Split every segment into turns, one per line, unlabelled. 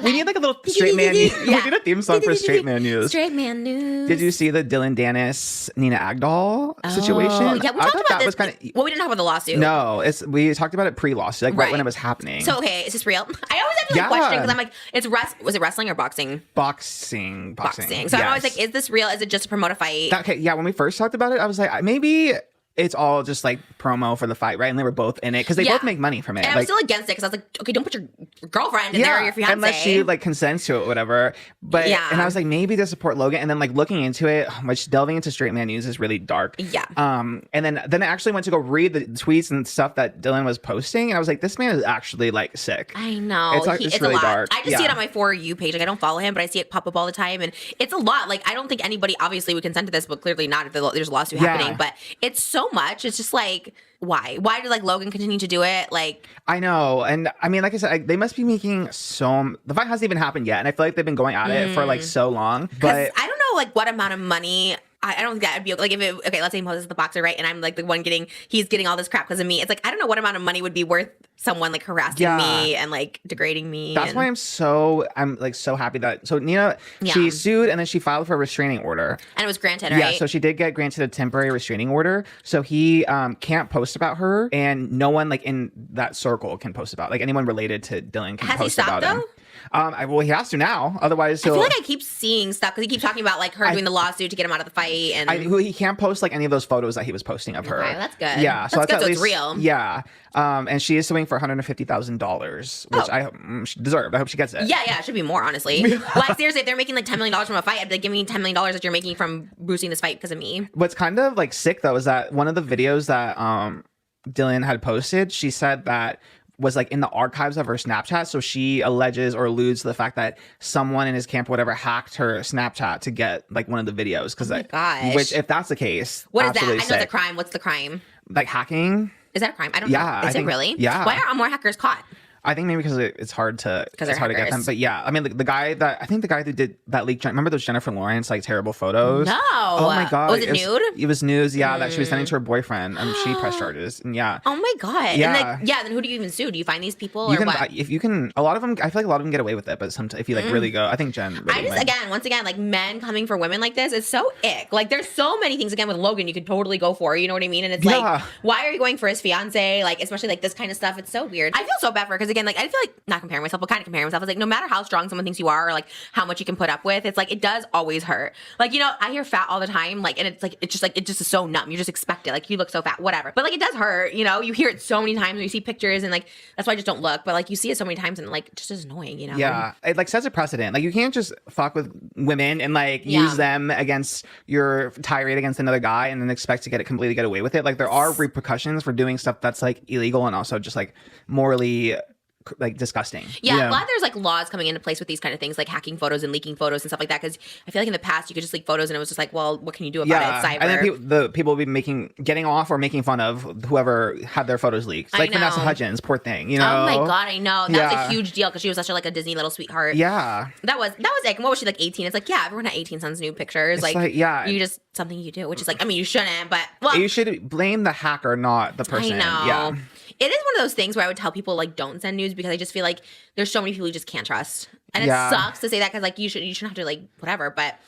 We need like a little straight man news. We need a theme song for straight man news.
Straight man news.
Did you see the Dillon, Danis, Nina Agdal situation?
Yeah, we talked about this. Well, we didn't talk about the lawsuit.
No, we talked about it pre-lawsuit, like right when it was happening.
So, okay, is this real? I always have to question because I'm like, was it wrestling or boxing?
Boxing.
So I'm always like, is this real? Is it just to promote a fight?
Okay, yeah, when we first talked about it, I was like, maybe it's all just like promo for the fight, right? And they were both in it because they both make money from it.
And I was still against it because I was like, okay, don't put your girlfriend in there or your fiance.
Unless she like consents to it or whatever. But and I was like, maybe to support Logan. And then like looking into it, which delving into straight man news is really dark.
Yeah.
And then I actually went to go read the tweets and stuff that Dillon was posting. And I was like, this man is actually like sick.
I know.
It's really dark.
I just see it on my For You page. Like I don't follow him, but I see it pop up all the time. And it's a lot. Like I don't think anybody obviously would consent to this, but clearly not if there's a lawsuit happening. But it's so much. It's just like, why did like Logan continue to do it? Like,
I know. And I mean, like I said, they must be making the fight hasn't even happened yet. And I feel like they've been going at it for like so long, but
I don't know like what amount of money. I don't think that would be like if it, okay, let's say Moses is the boxer, right? And I'm like the one he's getting all this crap because of me. It's like, I don't know what amount of money would be worth someone like harassing me and like degrading me.
That's why I'm so happy that, so Nina, she sued and then she filed for a restraining order.
And it was granted, right?
Yeah, so she did get granted a temporary restraining order. So he can't post about her and no one like in that circle can post about, like anyone related to Dillon can post about him. Well, he has to now. Otherwise, I
feel like I keep seeing stuff because he keeps talking about like her doing the lawsuit to get him out of the fight, and
he can't post like any of those photos that he was posting of her.
Okay, that's good.
Yeah, so that's
good.
At least,
it's real.
Yeah, and she is suing for $150,000, which I hope she deserved. I hope she gets it.
Yeah, it should be more honestly. Like seriously, if they're making like $10 million from a fight, I'd be like, give me $10 million that you're making from boosting this fight because of me.
What's kind of like sick though is that one of the videos that Dillon had posted, she said that was like in the archives of her Snapchat. So she alleges or alludes to the fact that someone in his camp or whatever hacked her Snapchat to get like one of the videos.
Oh my gosh.
Which if that's the case,
what is that? I know the crime. What's the crime?
Like hacking.
Is that a crime? I don't know. Is it really?
Yeah.
Why aren't more hackers caught?
I think maybe because it's hard to get them. But yeah, I mean, the guy who did that leak, remember those Jennifer Lawrence like terrible photos?
No.
Oh my god.
Was it nude?
It was news. Yeah, that she was sending to her boyfriend, and she pressed charges. And yeah.
Oh my god.
Yeah.
And then who do you even sue? Do you find these people
or
what?
If you can, a lot of them. I feel like a lot of them get away with it, but sometimes if you like really go, I think Jen. Really
once again, like men coming for women like this is so ick. Like there's so many things again with Logan you could totally go for. You know what I mean? And it's like, why are you going for his fiance? Like especially like this kind of stuff. It's so weird. I feel so bad for her because again, like I feel like. Not comparing myself, but kind of comparing myself. It's like no matter how strong someone thinks you are or like how much you can put up with, it's like it does always hurt. Like, you know, I hear fat all the time, like, and it's like it just is so numb. You just expect it. Like you look so fat, whatever. But like it does hurt, you know, you hear it so many times when you see pictures and like that's why I just don't look. But like you see it so many times and like it just is annoying, you know?
Yeah. It like sets a precedent. Like you can't just fuck with women and like use them against your tirade against another guy and then expect to completely get away with it. Like there are repercussions for doing stuff that's like illegal and also just like morally like disgusting.
Yeah, I'm glad there's like laws coming into place with these kind of things, like hacking photos and leaking photos and stuff like that. Because I feel like in the past you could just leak photos and it was just like, well, what can you do about it? Cyber.
And then the people will be getting off or making fun of whoever had their photos leaked. Like Vanessa Hudgens, poor thing. You know?
Oh my god, I know. That was a huge deal because she was such a Disney little sweetheart.
Yeah.
That was like, what was she like 18? It's like everyone at 18 sends nude pictures.
It's
like you just something you do, which is like I mean you shouldn't, but well
you should blame the hacker, not the person.
I know.
Yeah.
It is one of those things where I would tell people like don't send nudes because I just feel like there's so many people you just can't trust, and it sucks to say that because like you shouldn't have to like whatever, but.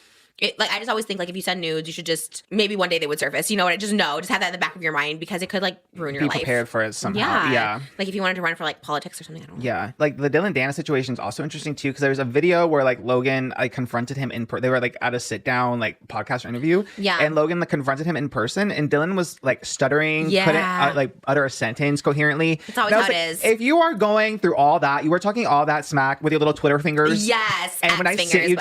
I just always think like if you send nudes, you should just maybe one day they would surface. You know what? Just have that in the back of your mind because it could like ruin your life.
Be prepared for it somehow. Yeah.
Like if you wanted to run for like politics or something, I don't know.
Yeah. Like the Dillon Danis situation is also interesting too because there's a video where like Logan confronted him they were like at a sit down like podcast or interview.
Yeah.
And Logan like confronted him in person and Dillon was like stuttering, couldn't like utter a sentence coherently.
It's always how it is.
If you are going through all that, you were talking all that smack with your little Twitter fingers.
Yes.
And when I sit you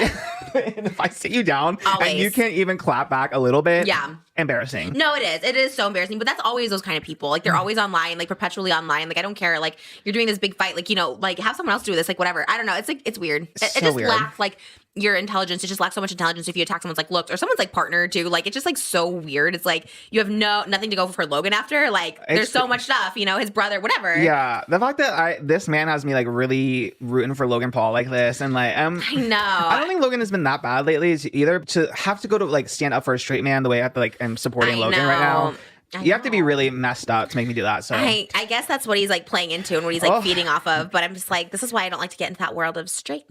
and if I sit you down and you can't even clap back a little bit.
Yeah.
Embarrassing.
No, it is. It is so embarrassing. But that's always those kind of people. Like they're always online, like perpetually online. Like I don't care. Like you're doing this big fight. Like, you know, like have someone else do this. Like whatever. I don't know. It's like it's weird. It just lacks like your intelligence. It just lacks so much intelligence if you attack someone's like looks or someone's like partner too. Like it's just like so weird. It's like you have nothing to go for Logan after. Like there's so much stuff, you know, his brother, whatever.
Yeah. The fact that this man has me like really rooting for Logan Paul like this and like
I know.
I don't think Logan has been that bad lately either to have to go to like stand up for a straight man the way I have to like am supporting Logan right now. You have to be really messed up to make me do that. So
I guess that's what he's like playing into and what he's like feeding off of. But I'm just like, this is why I don't like to get into that world of straight men.